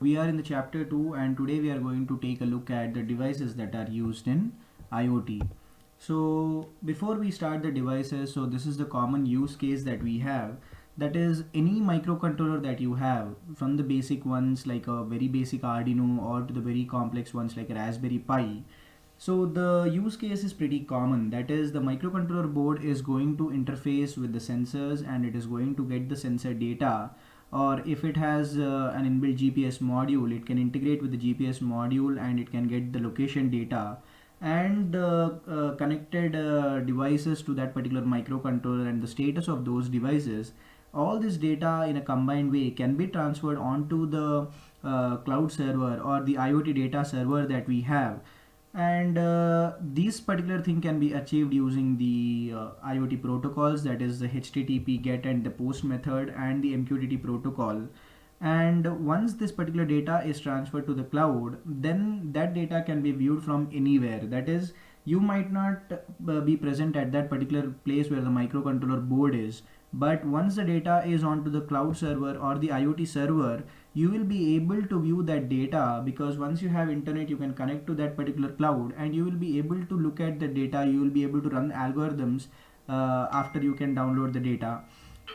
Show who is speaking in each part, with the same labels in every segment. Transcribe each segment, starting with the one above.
Speaker 1: We are in the chapter 2 and today we are going to take a look at the devices that are used in IoT. So before we start the devices, so this is the common use case that we have. That is any microcontroller that you have, from the basic ones like a very basic Arduino or to the very complex ones like a Raspberry Pi. So the use case is pretty common. That is, the microcontroller board is going to interface with the sensors and it is going to get the sensor data, or if it has an inbuilt GPS module, it can integrate with the GPS module and it can get the location data and connected devices to that particular microcontroller and the status of those devices. All this data in a combined way can be transferred onto the cloud server or the IoT data server that we have, and this particular thing can be achieved using the IoT protocols, that is the HTTP GET and the POST method and the MQTT protocol. And once this particular data is transferred to the cloud, then that data can be viewed from anywhere. That is, you might not be present at that particular place where the microcontroller board is, but once the data is onto the cloud server or the IoT server, you will be able to view that data, because once you have internet you can connect to that particular cloud and you will be able to look at the data. You will be able to run algorithms after you can download the data.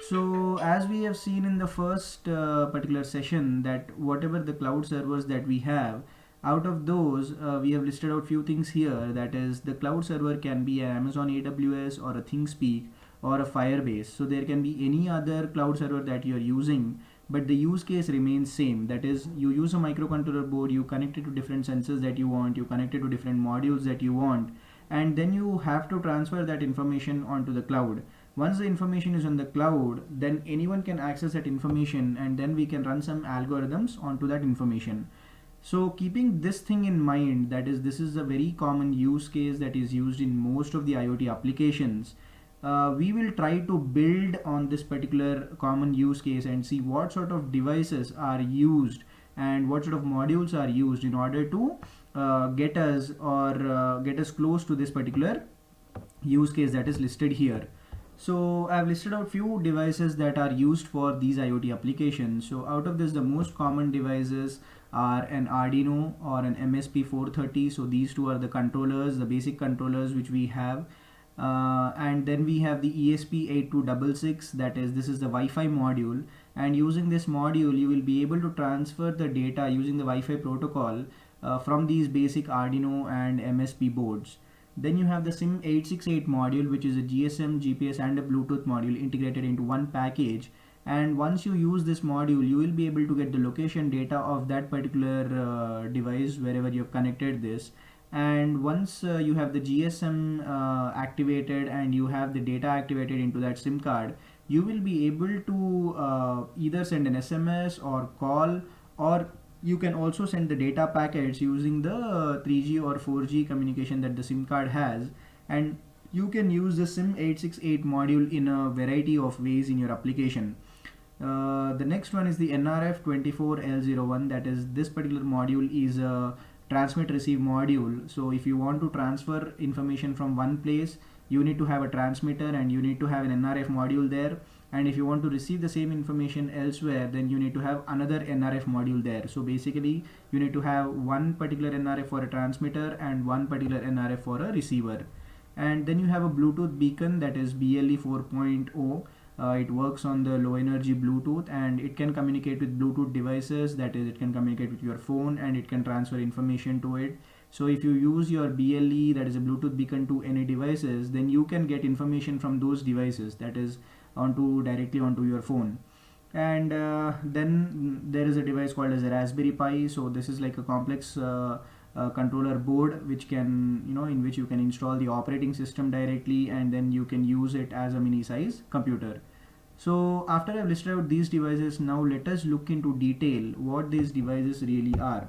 Speaker 1: So as we have seen in the first particular session, that whatever the cloud servers that we have, out of those we have listed out few things here. That is, the cloud server can be an Amazon AWS or a ThinkSpeak or a Firebase. So there can be any other cloud server that you are using, but the use case remains same. That is, you use a microcontroller board, you connect it to different sensors that you want, you connect it to different modules that you want, and then you have to transfer that information onto the cloud. Once the information is on the cloud, then anyone can access that information and then we can run some algorithms onto that information. So keeping this thing in mind, that is, this is a very common use case that is used in most of the IoT applications. We will try to build on this particular common use case and see what sort of devices are used and what sort of modules are used in order to get us close to this particular use case that is listed here. So I've listed out few devices that are used for these IoT applications. So out of this, the most common devices are an Arduino or an MSP430. So these two are the controllers, the basic controllers which we have. And then we have the ESP8266, that is, this is the Wi-Fi module, and using this module you will be able to transfer the data using the Wi-Fi protocol from these basic Arduino and MSP boards. Then you have the SIM868 module, which is a GSM, GPS and a Bluetooth module integrated into one package, and once you use this module you will be able to get the location data of that particular device wherever you have connected this. And once you have the GSM activated and you have the data activated into that SIM card, you will be able to either send an SMS or call, or you can also send the data packets using the 3G or 4G communication that the SIM card has. And you can use the SIM868 module in a variety of ways in your application. The next one is the NRF24L01, that is, this particular module is a transmit receive module. So if you want to transfer information from one place, you need to have a transmitter and you need to have an NRF module there, and if you want to receive the same information elsewhere, then you need to have another NRF module there. So basically you need to have one particular NRF for a transmitter and one particular NRF for a receiver. And then you have a Bluetooth beacon, that is BLE 4.0. It works on the low energy Bluetooth and it can communicate with Bluetooth devices, that is, it can communicate with your phone and it can transfer information to it. So if you use your BLE, that is a Bluetooth beacon, to any devices, then you can get information from those devices, that is directly onto your phone. And then there is a device called as a Raspberry Pi. So this is like a complex controller board which can, in which you can install the operating system directly and then you can use it as a mini size computer. So after I've listed out these devices, now let us look into detail what these devices really are.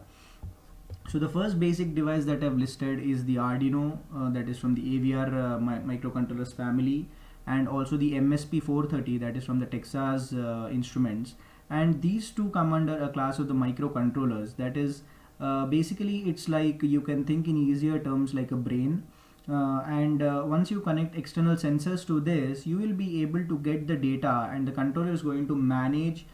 Speaker 1: So the first basic device that I've listed is the Arduino, that is from the AVR microcontrollers family, and also the MSP430, that is from the Texas Instruments. And these two come under a class of the microcontrollers. That is, basically it's like, you can think in easier terms like a brain. Once you connect external sensors to this, you will be able to get the data, and the controller is going to manage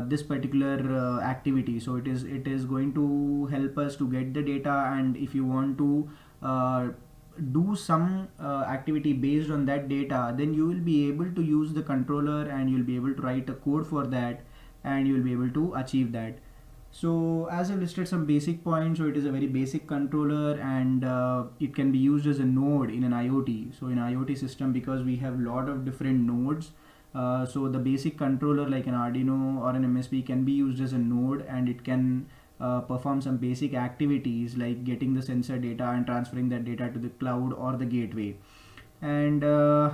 Speaker 1: this particular activity. So it is going to help us to get the data, and if you want to do some activity based on that data, then you will be able to use the controller and you'll be able to write a code for that, and you will be able to achieve that. So as I listed some basic points, so it is a very basic controller, and it can be used as a node in an IoT. So in IoT system, because we have lot of different nodes, so the basic controller like an Arduino or an MSP can be used as a node, and it can perform some basic activities like getting the sensor data and transferring that data to the cloud or the gateway. And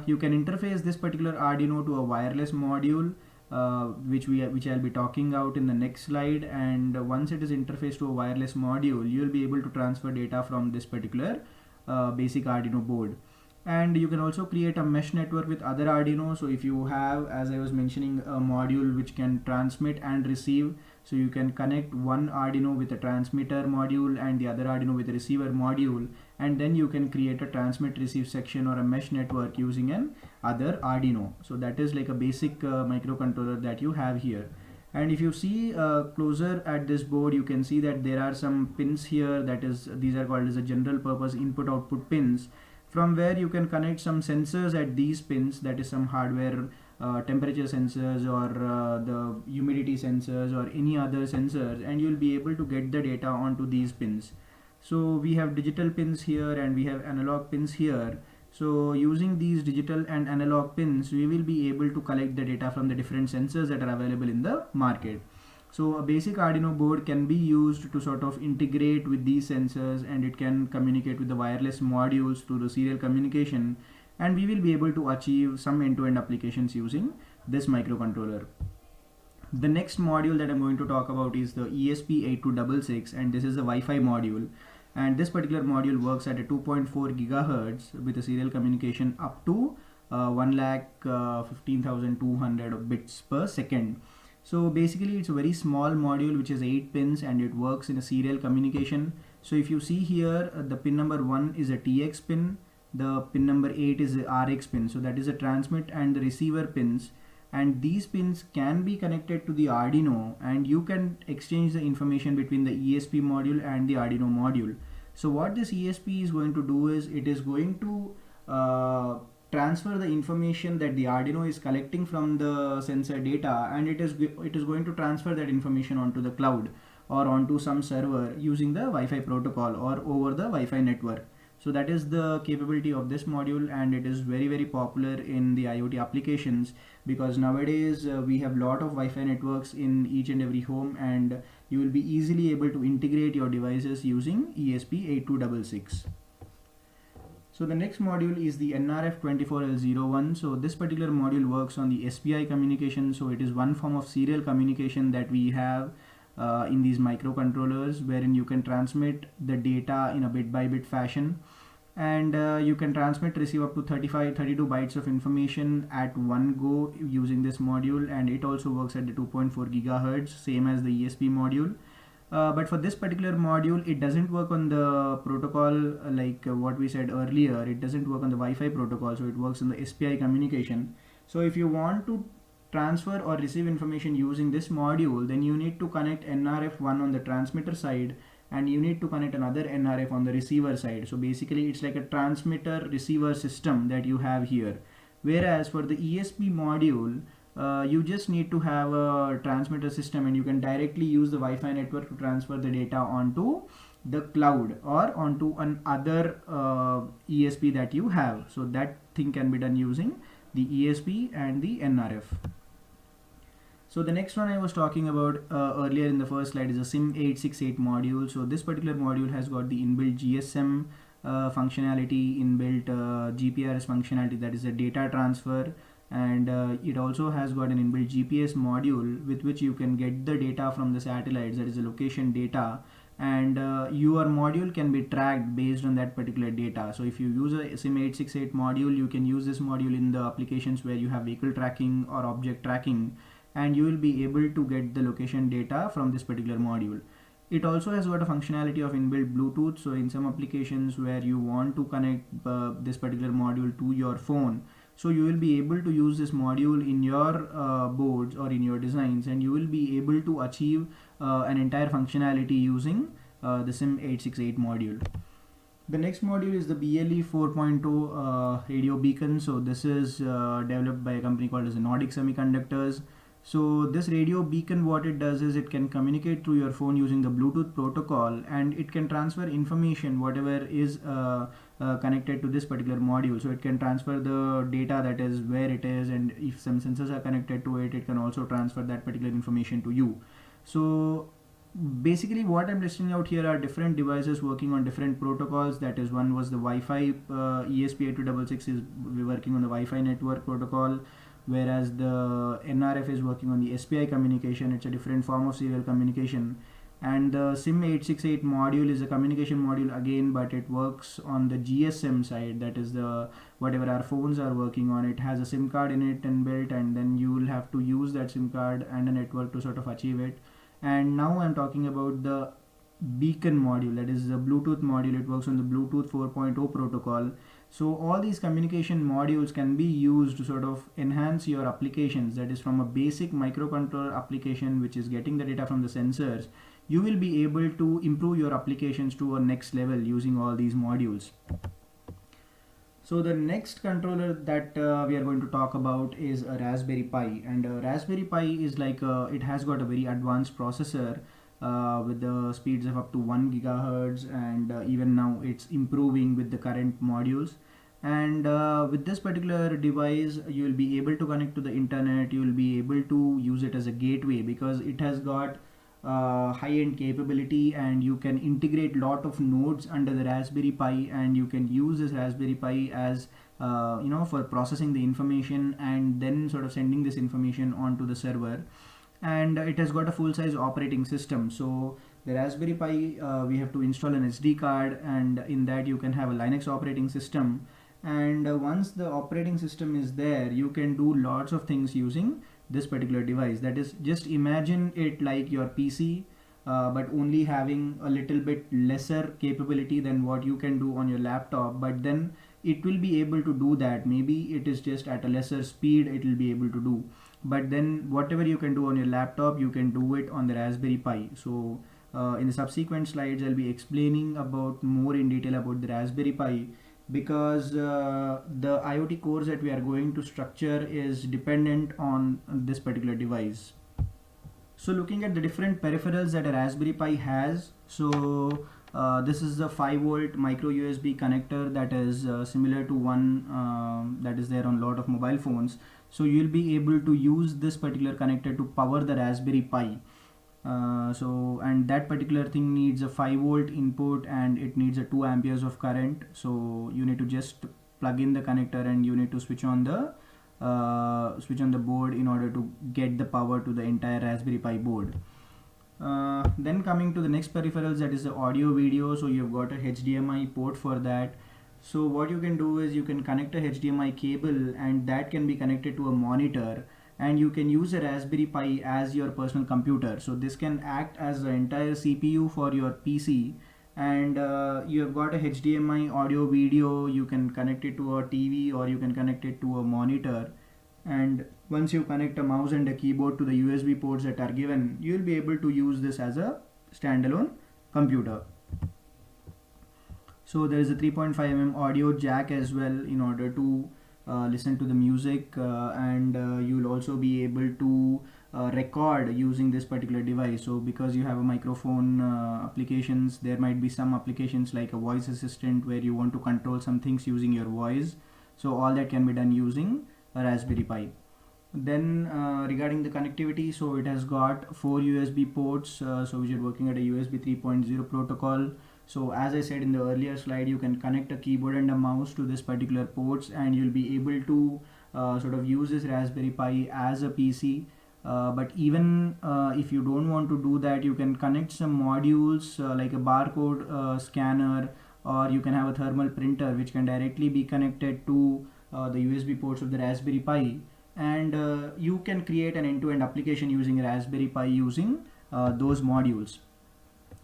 Speaker 1: you can interface this particular Arduino to a wireless module, which I'll be talking out in the next slide. And once it is interfaced to a wireless module, you'll be able to transfer data from this particular basic Arduino board. And you can also create a mesh network with other Arduino. So if you have, as I was mentioning, a module which can transmit and receive, so you can connect one Arduino with a transmitter module and the other Arduino with a receiver module, and then you can create a transmit receive section or a mesh network using an other Arduino. So that is like a basic microcontroller that you have here. And if you see closer at this board, you can see that there are some pins here, that is, these are called as a general purpose input output pins, from where you can connect some sensors at these pins, that is some hardware temperature sensors or the humidity sensors or any other sensors, and you'll be able to get the data onto these pins. So we have digital pins here and we have analog pins here. So using these digital and analog pins, we will be able to collect the data from the different sensors that are available in the market. So a basic Arduino board can be used to sort of integrate with these sensors, and it can communicate with the wireless modules through the serial communication, and we will be able to achieve some end-to-end applications using this microcontroller. The next module that I'm going to talk about is the ESP8266, and this is a Wi-Fi module. And this particular module works at a 2.4 gigahertz with a serial communication up to 1,15,200 bits per second. So basically it's a very small module which has 8 pins, and it works in a serial communication. So if you see here, the pin number 1 is a TX pin, the pin number 8 is a RX pin, so that is a transmit and the receiver pins, and these pins can be connected to the Arduino, and you can exchange the information between the ESP module and the Arduino module. So what this ESP is going to do is, it is going to transfer the information that the Arduino is collecting from the sensor data, and it is going to transfer that information onto the cloud or onto some server using the Wi-Fi protocol or over the Wi-Fi network. So that is the capability of this module, and it is very, very popular in the IoT applications, because nowadays we have lot of Wi-Fi networks in each and every home, and you will be easily able to integrate your devices using ESP8266. So the next module is the NRF24L01. So this particular module works on the SPI communication. So it is one form of serial communication that we have in these microcontrollers, wherein you can transmit the data in a bit by bit fashion, and you can transmit, receive up to 32 bytes of information at one go using this module, and it also works at the 2.4 gigahertz, same as the ESP module. But for this particular module, it doesn't work on the protocol like what we said earlier. It doesn't work on the Wi-Fi protocol, so it works on the SPI communication. So if you want to transfer or receive information using this module, then you need to connect NRF1 on the transmitter side, and you need to connect another NRF on the receiver side. So basically it's like a transmitter receiver system that you have here. Whereas for the ESP module, you just need to have a transmitter system, and you can directly use the Wi-Fi network to transfer the data onto the cloud or onto another ESP that you have. So that thing can be done using the ESP and the NRF. So the next one I was talking about earlier in the first slide is a SIM868 module. So this particular module has got the inbuilt GSM functionality, inbuilt GPRS functionality, that is a data transfer, and it also has got an inbuilt GPS module with which you can get the data from the satellites, that is the location data, and your module can be tracked based on that particular data. So if you use a SIM868 module, you can use this module in the applications where you have vehicle tracking or object tracking, and you will be able to get the location data from this particular module. It also has got a functionality of inbuilt Bluetooth. So in some applications where you want to connect this particular module to your phone, So you will be able to use this module in your boards or in your designs, and you will be able to achieve an entire functionality using the SIM868 module. The next module is the BLE 4.0 RadioBeacon. So this is developed by a company called as Nordic Semiconductors. So this RadioBeacon, what it does is it can communicate through your phone using the Bluetooth protocol, and it can transfer information whatever is connected to this particular module. So it can transfer the data, that is where it is, and if some sensors are connected to it, it can also transfer that particular information to you. So basically what I'm listing out here are different devices working on different protocols. That is, one was the Wi-Fi, ESP8266 is working on the Wi-Fi network protocol, whereas the NRF is working on the SPI communication. It's a different form of serial communication. And the SIM868 module is a communication module again, but it works on the GSM side. That is the whatever our phones are working on. It has a SIM card in it inbuilt, and then you will have to use that SIM card and a network to sort of achieve it. And now I'm talking about the beacon module, that is the Bluetooth module. It works on the Bluetooth 4.0 protocol. So all these communication modules can be used to sort of enhance your applications. That is, from a basic microcontroller application which is getting the data from the sensors, you will be able to improve your applications to a next level using all these modules. So the next controller that we are going to talk about is a Raspberry Pi, and a Raspberry Pi is like it has got a very advanced processor with the speeds of up to 1 gigahertz, and even now it's improving with the current modules. And with this particular device, you will be able to connect to the internet. You will be able to use it as a gateway because it has got high-end capability, and you can integrate lot of nodes under the Raspberry Pi, and you can use this Raspberry Pi as for processing the information and then sort of sending this information onto the server. And it has got a full-size operating system. So the Raspberry Pi, we have to install an SD card, and in that you can have a Linux operating system. And once the operating system is there, you can do lots of things using this particular device. That is, just imagine it like your PC, but only having a little bit lesser capability than what you can do on your laptop, but then it will be able to do that. Maybe it is just at a lesser speed it will be able to do, but then whatever you can do on your laptop, you can do it on the Raspberry Pi. So in the subsequent slides I'll be explaining about more in detail about the Raspberry Pi, because the IoT cores that we are going to structure is dependent on this particular device. So looking at the different peripherals that a Raspberry Pi has, so this is the 5-volt micro USB connector that is similar to one that is there on a lot of mobile phones. So you'll be able to use this particular connector to power the Raspberry Pi. And that particular thing needs a 5-volt input, and it needs a 2 amperes of current. So you need to just plug in the connector, and you need to switch on the board in order to get the power to the entire Raspberry Pi board. Then coming to the next peripherals, that is the audio video. So you've got a HDMI port for that. So what you can do is you can connect a HDMI cable, and that can be connected to a monitor, and you can use a Raspberry Pi as your personal computer. So this can act as the entire CPU for your PC, and you have got a HDMI audio video. You can connect it to a TV, or you can connect it to a monitor, and once you connect a mouse and a keyboard to the USB ports that are given, you will be able to use this as a standalone computer. So there is a 3.5 mm audio jack as well in order to listen to the music, and you will also be able to record using this particular device. So because you have a microphone applications, there might be some applications like a voice assistant where you want to control some things using your voice. So all that can be done using a Raspberry Pi. Then regarding the connectivity, so it has got 4 USB ports, so which are working at a USB 3.0 protocol. So as I said in the earlier slide, you can connect a keyboard and a mouse to this particular ports, and you'll be able to sort of use this Raspberry Pi as a PC. But even if you don't want to do that, you can connect some modules like a barcode scanner, or you can have a thermal printer which can directly be connected to the USB ports of the Raspberry Pi, and you can create an end-to-end application using Raspberry Pi using those modules.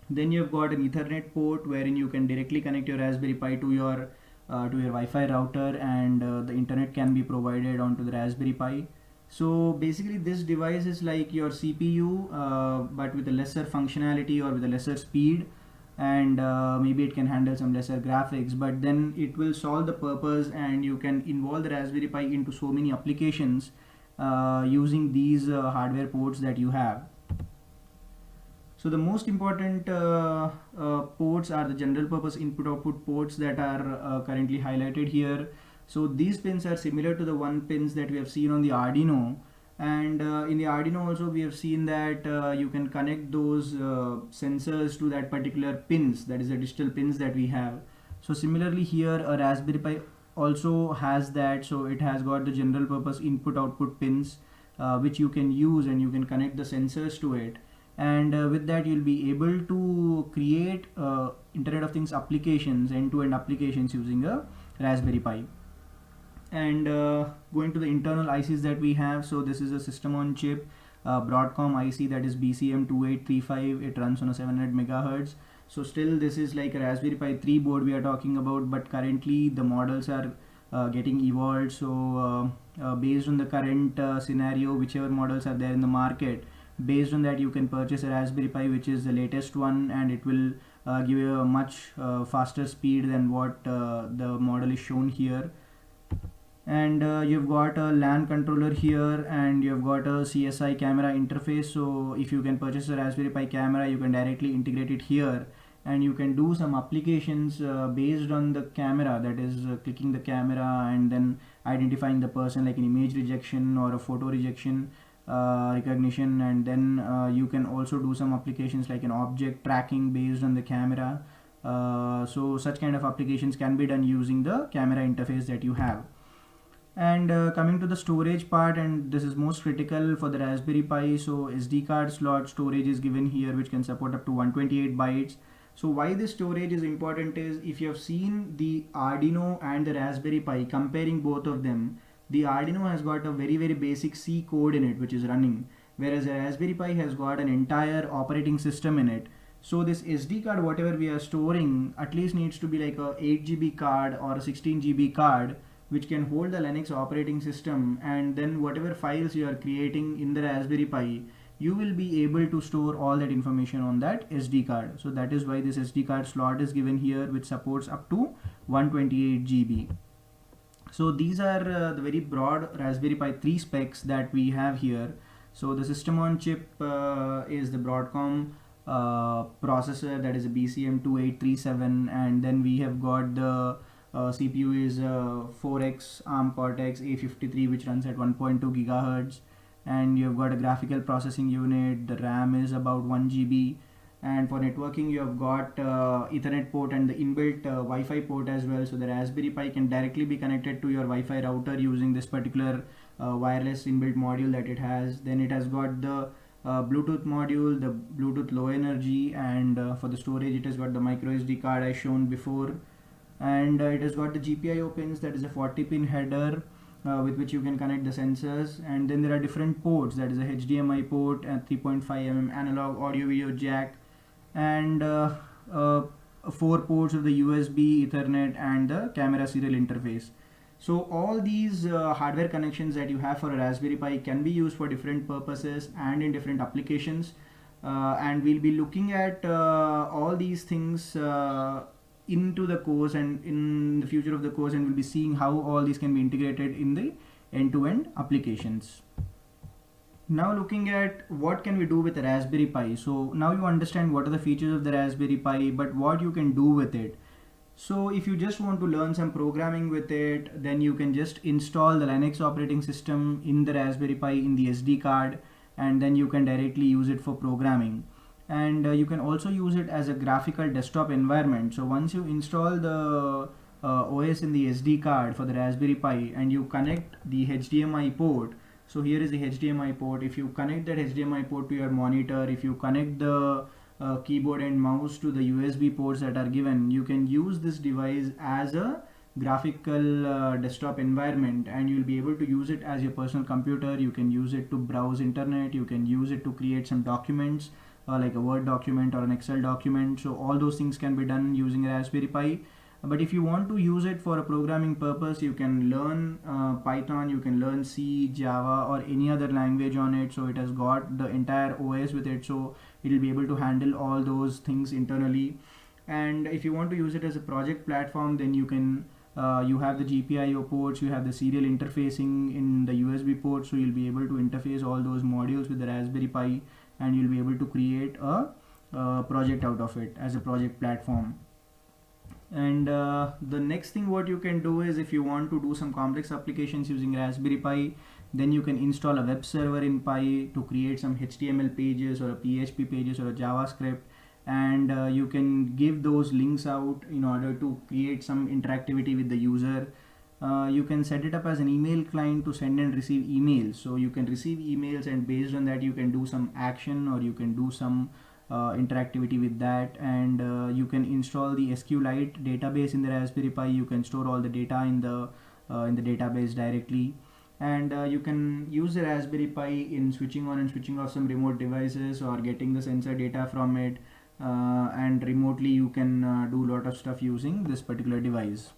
Speaker 1: Then you've got an Ethernet port wherein you can directly connect your Raspberry Pi to your to your Wi-Fi router, and the internet can be provided onto the Raspberry Pi. So basically this device is like your CPU, but with a lesser functionality or with a lesser speed, and maybe it can handle some lesser graphics, but then it will solve the purpose, and you can involve the Raspberry Pi into so many applications using these hardware ports that you have. So the most important ports are the general purpose input output ports that are currently highlighted here. So these pins are similar to the one pins that we have seen on the Arduino, and in the Arduino also we have seen that you can connect those sensors to that particular pins, that is the digital pins that we have. So similarly here a Raspberry Pi also has that, so it has got the general purpose input output pins which you can use, and you can connect the sensors to it, and with that you'll be able to create Internet of Things applications, end-to-end applications using a Raspberry Pi. And going to the internal ICs that we have, so this is a system on chip Broadcom IC, that is BCM2835. it runs on a 700 megahertz. So still this is like a Raspberry Pi 3 board we are talking about, but currently the models are getting evolved. So based on the current scenario, whichever models are there in the market, based on that you can purchase a Raspberry Pi which is the latest one, and it will give you a much faster speed than what the model is shown here. And you've got a LAN controller here, and you've got a CSI camera interface. So if you can purchase a Raspberry Pi camera, you can directly integrate it here, and you can do some applications based on the camera, that is clicking the camera and then identifying the person, like an image rejection or a photo rejection recognition, and then you can also do some applications like an object tracking based on the camera. So such kind of applications can be done using the camera interface that you have. And coming to the storage part, and this is most critical for the Raspberry Pi, so SD card slot storage is given here, which can support up to 128 bytes. So why this storage is important is, if you have seen the Arduino and the Raspberry Pi, comparing both of them, the Arduino has got a very basic C code in it which is running, whereas the Raspberry Pi has got an entire operating system in it. So this SD card, whatever we are storing, at least needs to be like a 8 GB card or a 16 GB card, which can hold the Linux operating system, and then whatever files you are creating in the Raspberry Pi, you will be able to store all that information on that SD card. So that is why this SD card slot is given here, which supports up to 128 GB. So these are the very broad Raspberry Pi 3 specs that we have here. So the system on chip is the Broadcom processor, that is a BCM2837, and then we have got the CPU is 4X ARM Cortex A53, which runs at 1.2 gigahertz, and you've got a graphical processing unit. The RAM is about 1 GB, and for networking you have got Ethernet port and the inbuilt Wi-Fi port as well. So the Raspberry Pi can directly be connected to your Wi-Fi router using this particular wireless inbuilt module that it has. Then it has got the Bluetooth module, the Bluetooth low energy, and for the storage it has got the micro SD card as shown before, and it has got the GPIO pins, that is a 40 pin header with which you can connect the sensors. And then there are different ports, that is a HDMI port and 3.5mm analog audio video jack, and 4 ports of the USB, Ethernet, and the camera serial interface. So all these hardware connections that you have for a Raspberry Pi can be used for different purposes and in different applications, and we'll be looking at all these things into the course and in the future of the course, and we'll be seeing how all these can be integrated in the end-to-end applications. Now looking at what can we do with the Raspberry Pi. So now you understand what are the features of the Raspberry Pi, but what you can do with it. So if you just want to learn some programming with it, then you can just install the Linux operating system in the Raspberry Pi in the SD card, and then you can directly use it for programming. And you can also use it as a graphical desktop environment. So once you install the OS in the SD card for the Raspberry Pi and you connect the HDMI port, so here is the HDMI port. If you connect that HDMI port to your monitor, if you connect the keyboard and mouse to the USB ports that are given, you can use this device as a graphical desktop environment, and you'll be able to use it as your personal computer. You can use it to browse internet, you can use it to create some documents like a Word document or an Excel document. So all those things can be done using a Raspberry Pi. But if you want to use it for a programming purpose, you can learn Python, you can learn C, Java, or any other language on it. So it has got the entire OS with it, so it will be able to handle all those things internally. And if you want to use it as a project platform, then you can you have the GPIO ports, you have the serial interfacing in the USB port, so you'll be able to interface all those modules with the Raspberry Pi, and you'll be able to create a project out of it as a project platform. And the next thing what you can do is, if you want to do some complex applications using Raspberry Pi, then you can install a web server in Pi to create some HTML pages or a PHP pages or a JavaScript, and you can give those links out in order to create some interactivity with the user. You can set it up as an email client to send and receive emails, so you can receive emails, and based on that you can do some action, or you can do some interactivity with that. And you can install the SQLite database in the Raspberry Pi. You can store all the data in the database directly, and you can use the Raspberry Pi in switching on and switching off some remote devices, or getting the sensor data from it, and remotely you can do a lot of stuff using this particular device.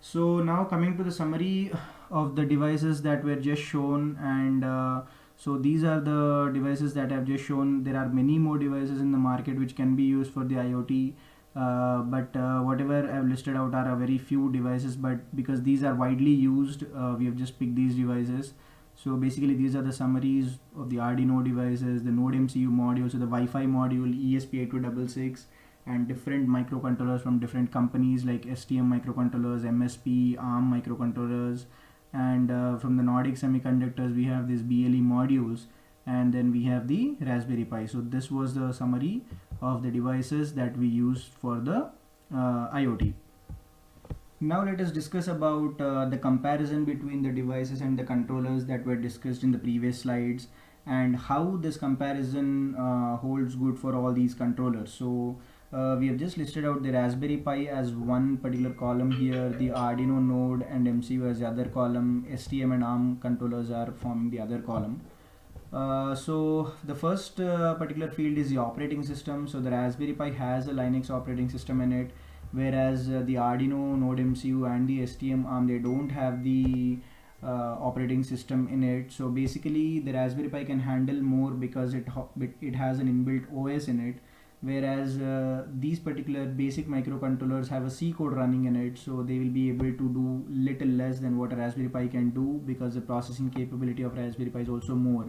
Speaker 1: So now coming to the summary of the devices that were just shown, and so these are the devices that I've just shown. There are many more devices in the market which can be used for the IoT, but whatever I've listed out are a very few devices, but because these are widely used, we have just picked these devices. So basically these are the summaries of the Arduino devices, the Node MCU module, so the Wi-Fi module, ESP8266, and different microcontrollers from different companies like STM microcontrollers, MSP, ARM microcontrollers, and from the Nordic Semiconductors we have these BLE modules, and then we have the Raspberry Pi. So this was the summary of the devices that we used for the IoT. Now let us discuss about the comparison between the devices and the controllers that were discussed in the previous slides, and how this comparison holds good for all these controllers. So we have just listed out the Raspberry Pi as one particular column here, the Arduino Node and MCU as the other column, STM and ARM controllers are forming the other column. So the first particular field is the operating system. So the Raspberry Pi has a Linux operating system in it, whereas the Arduino Node MCU and the STM ARM, they don't have the operating system in it. So basically the Raspberry Pi can handle more because it has an inbuilt OS in it, whereas these particular basic microcontrollers have a C code running in it, so they will be able to do little less than what a Raspberry Pi can do, because the processing capability of Raspberry Pi is also more.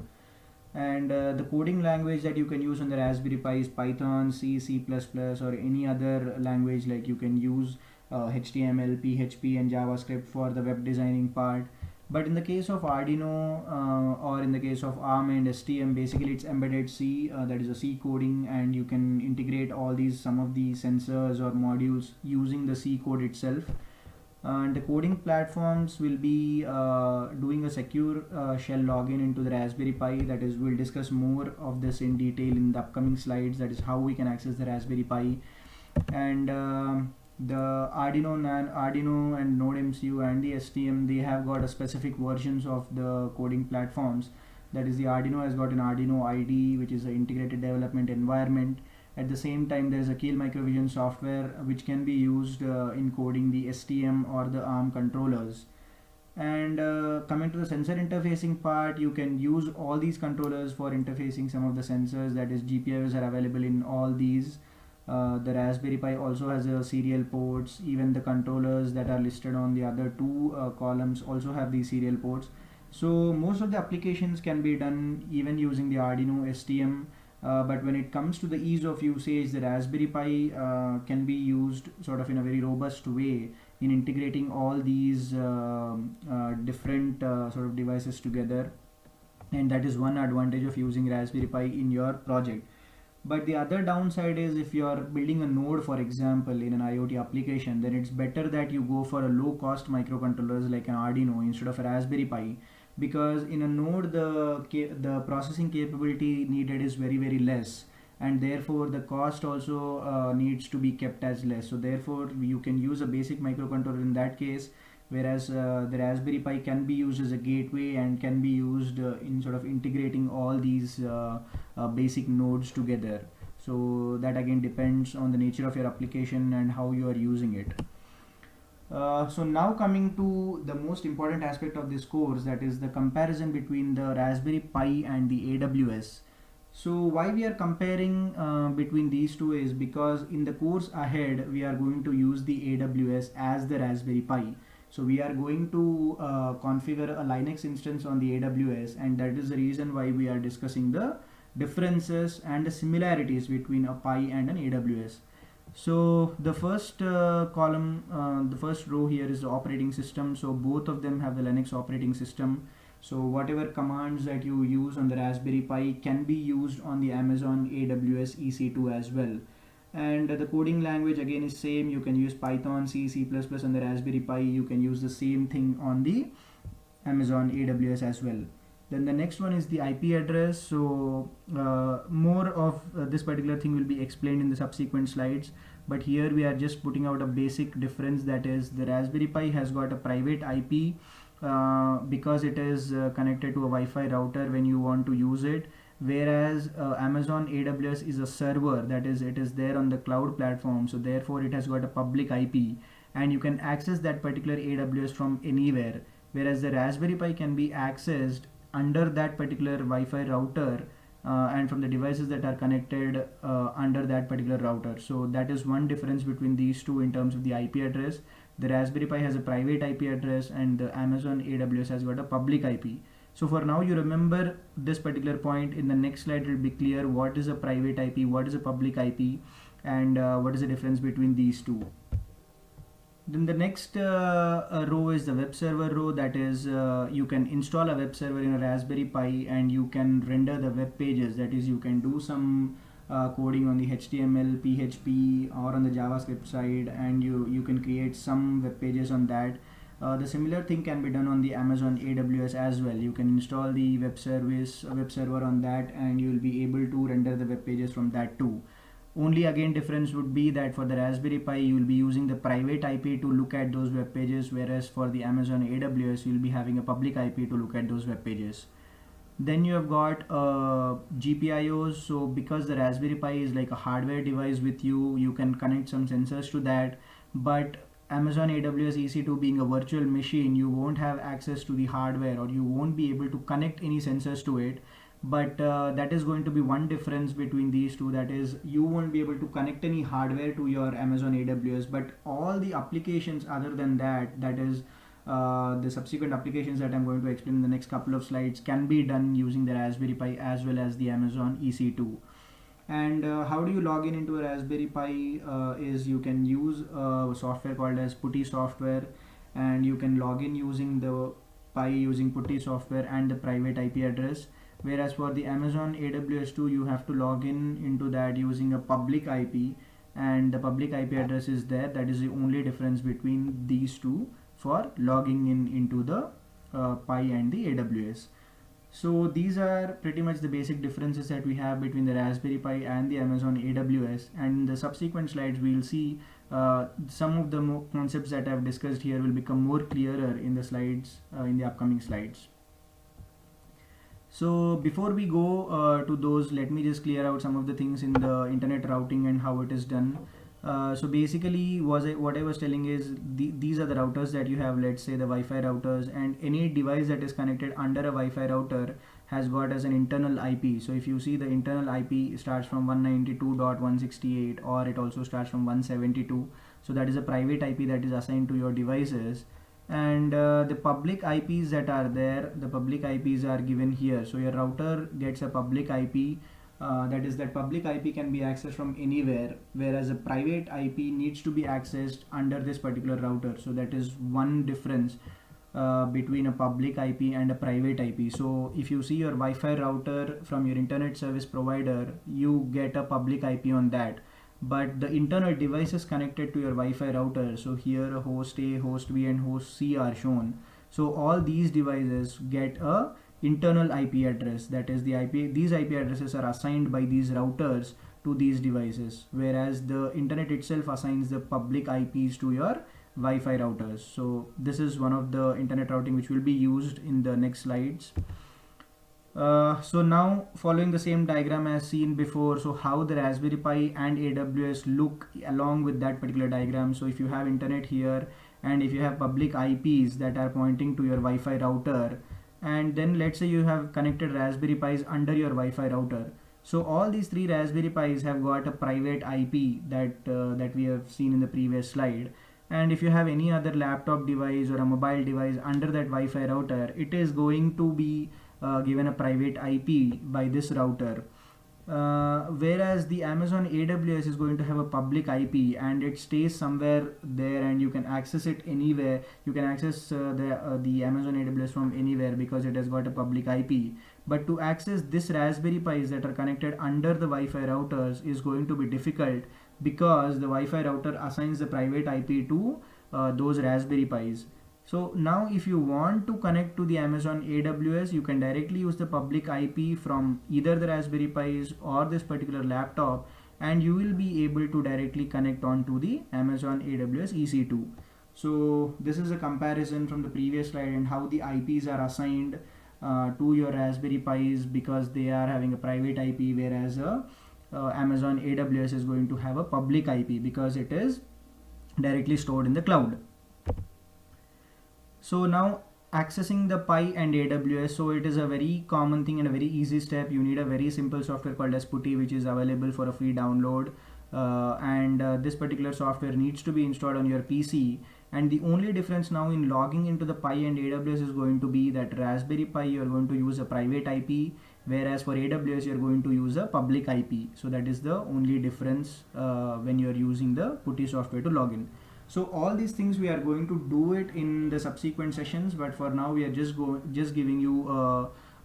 Speaker 1: And the coding language that you can use on the Raspberry Pi is Python, C, C++, or any other language, like you can use HTML, PHP and JavaScript for the web designing part. But in the case of Arduino or in the case of ARM and STM, basically it's embedded C, that is a C coding, and you can integrate all these, some of the sensors or modules using the C code itself. And the coding platforms will be doing a secure shell login into the Raspberry Pi. That is, we'll discuss more of this in detail in the upcoming slides. That is how we can access the Raspberry Pi. And the Arduino and Node MCU and the STM, they have got a specific versions of the coding platforms. That is, the Arduino has got an Arduino IDE, which is an integrated development environment. At the same time, there is a Keil Microvision software which can be used in coding the STM or the ARM controllers. And coming to the sensor interfacing part, you can use all these controllers for interfacing some of the sensors. That is, GPIOs are available in all these. The Raspberry Pi also has a serial ports. Even the controllers that are listed on the other two columns also have these serial ports. So most of the applications can be done even using the Arduino STM. But when it comes to the ease of usage, the Raspberry Pi can be used sort of in a very robust way in integrating all these different sort of devices together, and that is one advantage of using Raspberry Pi in your project. But the other downside is, if you are building a node, for example, in an IoT application, then it's better that you go for a low cost microcontrollers like an Arduino instead of a Raspberry Pi, because in a node the processing capability needed is very less, and therefore the cost also needs to be kept as less. So therefore you can use a basic microcontroller in that case, whereas the Raspberry Pi can be used as a gateway and can be used in sort of integrating all these basic nodes together. So that again depends on the nature of your application and how you are using it. So now coming to the most important aspect of this course, that is the comparison between the Raspberry Pi and the AWS. So why we are comparing between these two is because in the course ahead we are going to use the AWS as the Raspberry Pi. So we are going to configure a Linux instance on the AWS, and that is the reason why we are discussing the differences and the similarities between a Pi and an AWS. So the first column, the first row here is the operating system. So both of them have the Linux operating system. So whatever commands that you use on the Raspberry Pi can be used on the Amazon AWS EC2 as well. And the coding language again is same. You can use Python, C, C++ on the Raspberry Pi. You can use the same thing on the Amazon AWS as well. Then the next one is the IP address. So more of this particular thing will be explained in the subsequent slides, but here we are just putting out a basic difference, that is the Raspberry Pi has got a private IP because it is connected to a Wi-Fi router when you want to use it, whereas Amazon AWS is a server, that is it is there on the cloud platform, so therefore it has got a public IP and you can access that particular AWS from anywhere, whereas the Raspberry Pi can be accessed under that particular Wi-Fi router and from the devices that are connected under that particular router. So that is one difference between these two in terms of the IP address. The Raspberry Pi has a private IP address and the Amazon AWS has got a public IP. So for now you remember this particular point. In the next slide it will be clear what is a private IP, what is a public IP, and what is the difference between these two. Then the next row is the web server row, that is you can install a web server in a Raspberry Pi and you can render the web pages, that is you can do some coding on the HTML, PHP or on the JavaScript side, and you can create some web pages on that. The similar thing can be done on the Amazon AWS as well. You can install the web server on that and you will be able to render the web pages from that too. Only again difference would be that for the Raspberry Pi you will be using the private IP to look at those web pages, whereas for the Amazon AWS you will be having a public IP to look at those web pages. Then you have got GPIOs. So because the Raspberry Pi is like a hardware device with you, you can connect some sensors to that, but Amazon AWS EC2 being a virtual machine, you won't have access to the hardware or you won't be able to connect any sensors to it. But that is going to be one difference between these two, that is you won't be able to connect any hardware to your Amazon AWS, but all the applications other than that, that is the subsequent applications that I'm going to explain in the next couple of slides, can be done using the Raspberry Pi as well as the Amazon EC2. And how do you log in into a Raspberry Pi is you can use a software called as Putty software, and you can log in using the Pi using Putty software and the private IP address. Whereas for the Amazon AWS 2 you have to log in into that using a public IP, and the public IP address is there. That is the only difference between these two for logging in into the Pi and the AWS. So these are pretty much the basic differences that we have between the Raspberry Pi and the Amazon AWS, and in the subsequent slides we'll see some of the concepts that I've discussed here will become more clearer in the slides in the upcoming slides. So before we go to those, let me just clear out some of the things in the internet routing and how it is done. So basically what I was telling is these are the routers that you have, let's say the Wi-Fi routers, and any device that is connected under a Wi-Fi router has got as an internal IP. So if you see the internal IP starts from 192.168 or it also starts from 172. So that is a private IP that is assigned to your devices. And the public IPs that are there, the public IPs are given here. So your router gets a public IP, that public IP can be accessed from anywhere, whereas a private IP needs to be accessed under this particular router. So that is one difference between a public IP and a private IP. So if you see your Wi-Fi router from your internet service provider, you get a public IP on that. But the internal devices connected to your Wi-Fi router, so here host A, host B and host C are shown. So all these devices get a internal IP address, that is the IP, these IP addresses are assigned by these routers to these devices, whereas the internet itself assigns the public IPs to your Wi-Fi routers. So this is one of the internet routing which will be used in the next slides. So now following the same diagram as seen before, so how the Raspberry Pi and AWS look along with that particular diagram. So if you have internet here and if you have public IPs that are pointing to your Wi-Fi router, and then let's say you have connected Raspberry Pis under your Wi-Fi router. So all these three Raspberry Pis have got a private IP that we have seen in the previous slide. And if you have any other laptop device or a mobile device under that Wi-Fi router, it is going to be given a private IP by this router. Whereas the Amazon AWS is going to have a public IP and it stays somewhere there and you can access it anywhere. You can access the Amazon AWS from anywhere because it has got a public IP. But to access this Raspberry Pis that are connected under the Wi-Fi routers is going to be difficult because the Wi-Fi router assigns the private IP to those Raspberry Pis. So now if you want to connect to the Amazon AWS, you can directly use the public IP from either the Raspberry Pis or this particular laptop, and you will be able to directly connect on to the Amazon AWS EC2. So this is a comparison from the previous slide and how the IPs are assigned to your Raspberry Pis because they are having a private IP, whereas Amazon AWS is going to have a public IP because it is directly stored in the cloud. So now accessing the Pi and AWS, so it is a very common thing and a very easy step. You need a very simple software called as PuTTY, which is available for a free download, and this particular software needs to be installed on your PC. And the only difference now in logging into the Pi and AWS is going to be that Raspberry Pi you are going to use a private IP, whereas for AWS you are going to use a public IP. So that is the only difference when you are using the PuTTY software to log in. So all these things we are going to do it in the subsequent sessions, but for now we are just giving you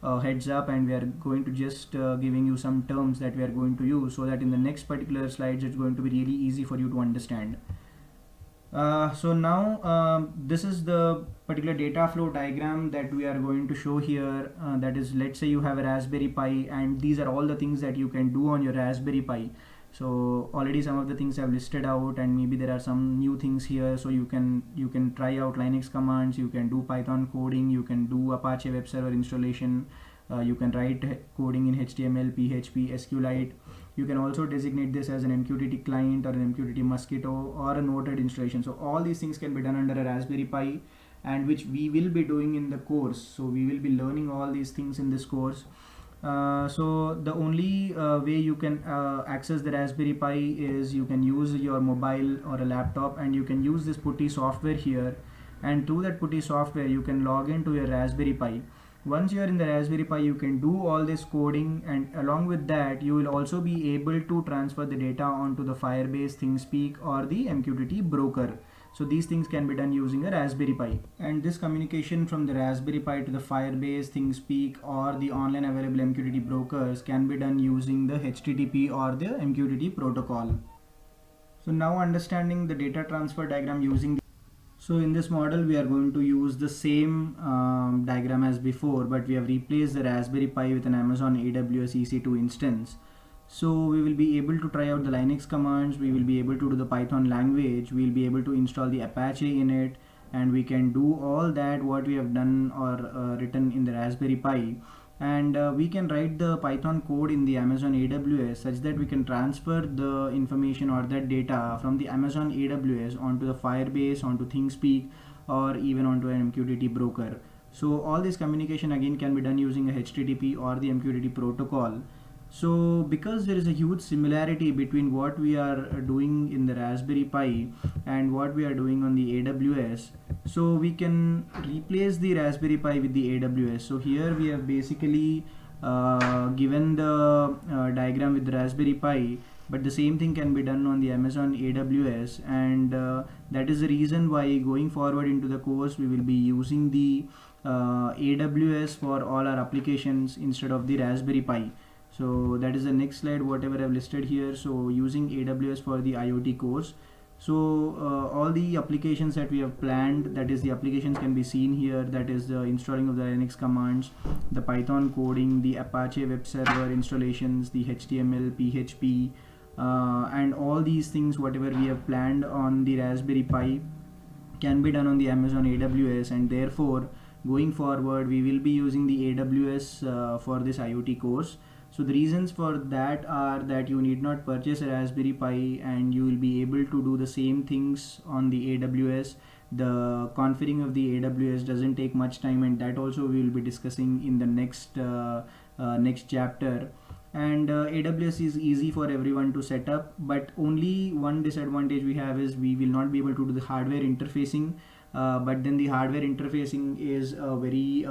Speaker 1: a heads up, and we are going to just giving you some terms that we are going to use so that in the next particular slides it's going to be really easy for you to understand. So now this is the particular data flow diagram that we are going to show here. That is, let's say you have a Raspberry Pi and these are all the things that you can do on your Raspberry Pi. So already some of the things I've listed out, and maybe there are some new things here. So you can try out Linux commands, you can do Python coding, you can do Apache web server installation, you can write coding in HTML, PHP, SQLite. You can also designate this as an MQTT client or an MQTT Mosquito or a Node-RED installation. So all these things can be done under a Raspberry Pi, and which we will be doing in the course. So we will be learning all these things in this course. So the only way you can access the Raspberry Pi is you can use your mobile or a laptop, and you can use this PuTTY software here, and through that PuTTY software you can log into your Raspberry Pi. Once you are in the Raspberry Pi, you can do all this coding, and along with that you will also be able to transfer the data onto the Firebase, ThingSpeak or the MQTT broker. So these things can be done using a Raspberry Pi, and this communication from the Raspberry Pi to the Firebase, ThingSpeak or the online available MQTT brokers can be done using the HTTP or the MQTT protocol. So now understanding the data transfer diagram using so in this model we are going to use the same diagram as before, but we have replaced the Raspberry Pi with an Amazon AWS EC2 instance. So we will be able to try out the Linux commands, we will be able to do the Python language, we will be able to install the Apache in it, and we can do all that what we have done or written in the Raspberry Pi. And we can write the Python code in the Amazon AWS such that we can transfer the information or that data from the Amazon AWS onto the Firebase, onto ThingSpeak or even onto an MQTT broker. So all this communication again can be done using a HTTP or the MQTT protocol. So because there is a huge similarity between what we are doing in the Raspberry Pi and what we are doing on the AWS, so we can replace the Raspberry Pi with the AWS. So here we have basically given the diagram with the Raspberry Pi, but the same thing can be done on the Amazon AWS, and that is the reason why going forward into the course we will be using the AWS for all our applications instead of the Raspberry Pi. So that is the next slide whatever I've listed here. So using AWS for the IoT course. So all the applications that we have planned, that is the applications can be seen here, that is the installing of the Linux commands, the Python coding, the Apache web server installations, the HTML, PHP, and all these things whatever we have planned on the Raspberry Pi can be done on the Amazon AWS, and therefore going forward we will be using the AWS for this IoT course. So the reasons for that are that you need not purchase a Raspberry Pi and you will be able to do the same things on the AWS. The configuring of the AWS doesn't take much time, and that also we will be discussing in the next chapter. And AWS is easy for everyone to set up, but only one disadvantage we have is we will not be able to do the hardware interfacing. But then the hardware interfacing is a very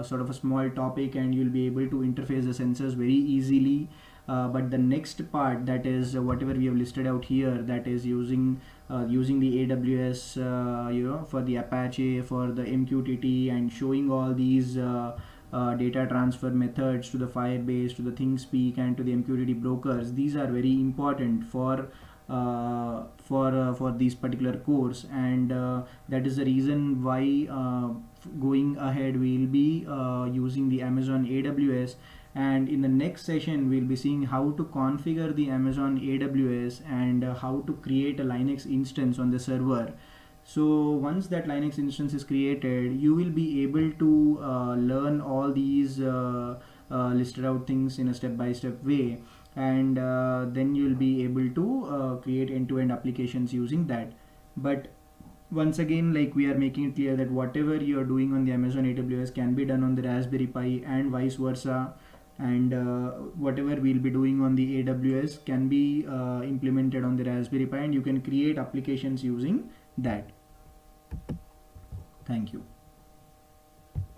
Speaker 1: sort of a small topic, and you'll be able to interface the sensors very easily. But the next part, that is whatever we have listed out here, that is using the AWS for the Apache, for the MQTT, and showing all these data transfer methods to the Firebase, to the ThinkSpeak, and to the MQTT brokers. These are very important for this particular course, and that is the reason why going ahead we will be using the Amazon AWS. And in the next session we'll be seeing how to configure the Amazon AWS and how to create a Linux instance on the server. So once that Linux instance is created, you will be able to learn all these listed out things in a step-by-step way, and then you'll be able to create end-to-end applications using that. But once again, like, we are making it clear that whatever you are doing on the Amazon AWS can be done on the Raspberry Pi and vice versa, and whatever we'll be doing on the AWS can be implemented on the Raspberry Pi, and you can create applications using that. Thank you.